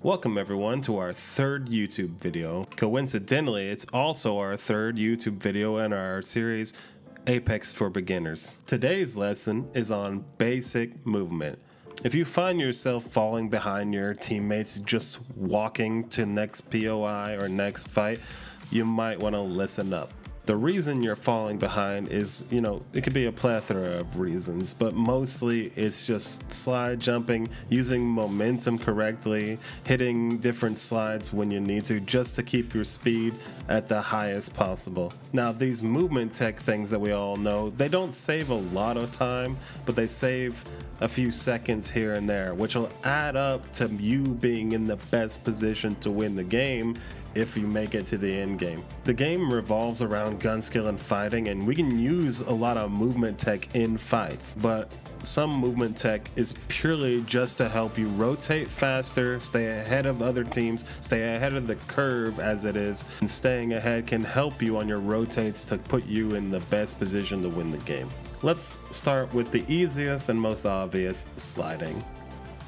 Welcome everyone to our third YouTube video. Coincidentally, it's also our third YouTube video in our series Apex for Beginners. Today's lesson is on basic movement. If you find yourself falling behind your teammates just walking to next POI or next fight, you might want to listen up. The reason you're falling behind is, it could be a plethora of reasons, but mostly it's just slide jumping, using momentum correctly, hitting different slides when you need to, just to keep your speed at the highest possible. Now, these movement tech things that we all know, they don't save a lot of time, but they save a few seconds here and there, which will add up to you being in the best position to win the game if you make it to the end game. The game revolves around gun skill and fighting, and we can use a lot of movement tech in fights, but some movement tech is purely just to help you rotate faster, stay ahead of other teams, stay ahead of the curve as it is, and staying ahead can help you on your rotates to put you in the best position to win the game. Let's start with the easiest and most obvious, sliding.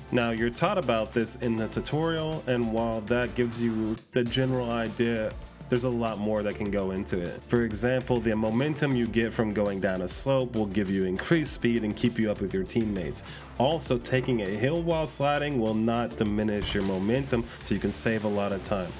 Now, you're taught about this in the tutorial, and while that gives you the general idea, there's a lot more that can go into it. For example, the momentum you get from going down a slope will give you increased speed and keep you up with your teammates. Also, taking a hill while sliding will not diminish your momentum, so you can save a lot of time.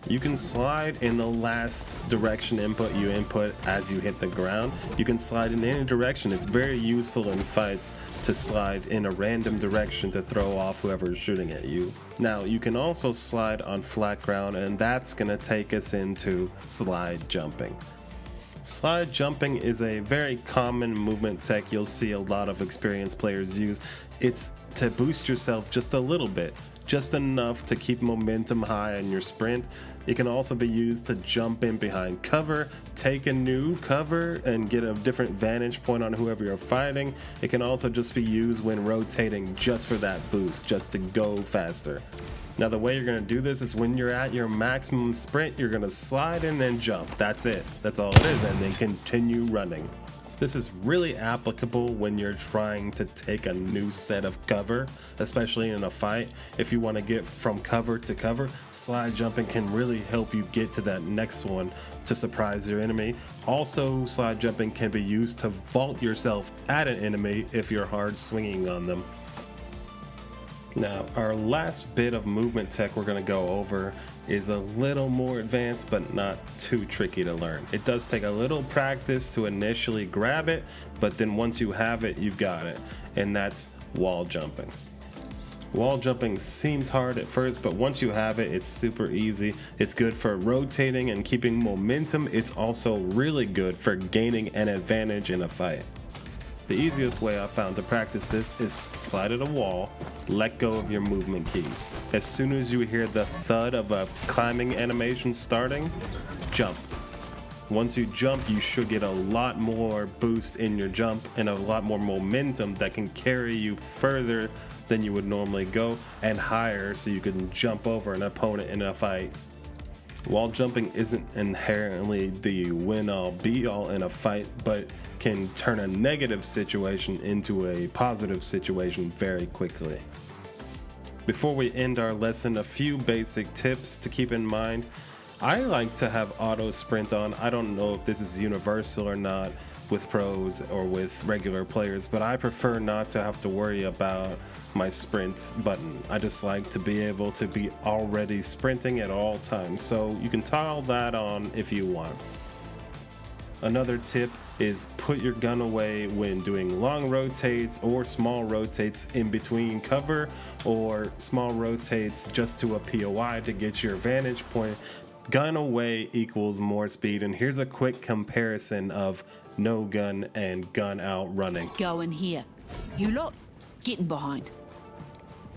You can slide in the last direction input you input as you hit the ground. You can slide in any direction. It's very useful in fights to slide in a random direction to throw off whoever is shooting at you. Now, you can also slide on flat ground, and that's going to take us into slide jumping. Slide jumping is a very common movement tech you'll see a lot of experienced players use. It's to boost yourself just a little bit, just enough to keep momentum high in your sprint. It can also be used to jump in behind cover, take a new cover, and get a different vantage point on whoever you're fighting. It can also just be used when rotating just for that boost, just to go faster. Now, the way you're going to do this is when you're at your maximum sprint, you're going to slide and then jump. That's it. That's all it is, and then continue running. This is really applicable when you're trying to take a new set of cover, especially in a fight. If you want to get from cover to cover, slide jumping can really help you get to that next one to surprise your enemy. Also, slide jumping can be used to vault yourself at an enemy if you're hard swinging on them. Now, our last bit of movement tech we're going to go over is a little more advanced, but not too tricky to learn. It does take a little practice to initially grab it, but then once you have it, you've got it, and that's wall jumping. Wall jumping seems hard at first, but once you have it, it's super easy. It's good for rotating and keeping momentum. It's also really good for gaining an advantage in a fight. The easiest way I found to practice this is slide at a wall, let go of your movement key. As soon as you hear the thud of a climbing animation starting, jump. Once you jump, you should get a lot more boost in your jump and a lot more momentum that can carry you further than you would normally go and higher, so you can jump over an opponent in a fight. Wall jumping isn't inherently the win-all be-all in a fight, but can turn a negative situation into a positive situation very quickly. Before we end our lesson, a few basic tips to keep in mind. I like to have auto sprint on. I don't know if this is universal or not with pros or with regular players, but I prefer not to have to worry about my sprint button. I just like to be able to be already sprinting at all times, so you can toggle that on if you want. Another tip is put your gun away when doing long rotates or small rotates in between cover, or small rotates just to a POI to get your vantage point. Gun away equals more speed, and here's a quick comparison of no gun and gun out running. Go in here. You lot, getting behind.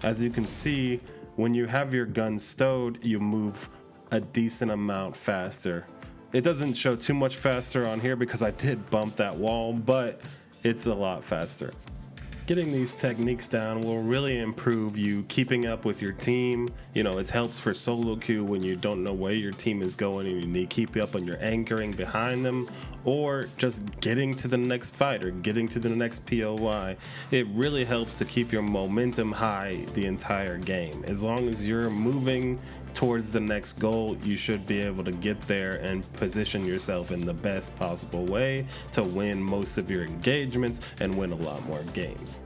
As you can see, when you have your gun stowed, you move a decent amount faster. It doesn't show too much faster on here because I did bump that wall, but it's a lot faster. Getting these techniques down will really improve you keeping up with your team. You know, it helps for solo queue when you don't know where your team is going and you need to keep up on your anchoring behind them, or just getting to the next fight or getting to the next POI. It really helps to keep your momentum high the entire game. As long as you're moving towards the next goal, you should be able to get there and position yourself in the best possible way to win most of your engagements and win a lot more games.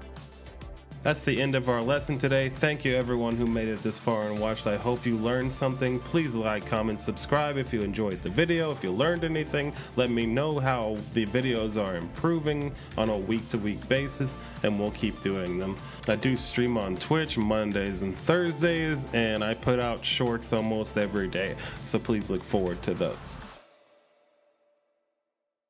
That's the end of our lesson today. Thank you everyone who made it this far and watched. I hope you learned something. Please like, comment, subscribe if you enjoyed the video. If you learned anything, let me know how the videos are improving on a week-to-week basis, and we'll keep doing them. I do stream on Twitch Mondays and Thursdays, and I put out shorts almost every day, so please look forward to those.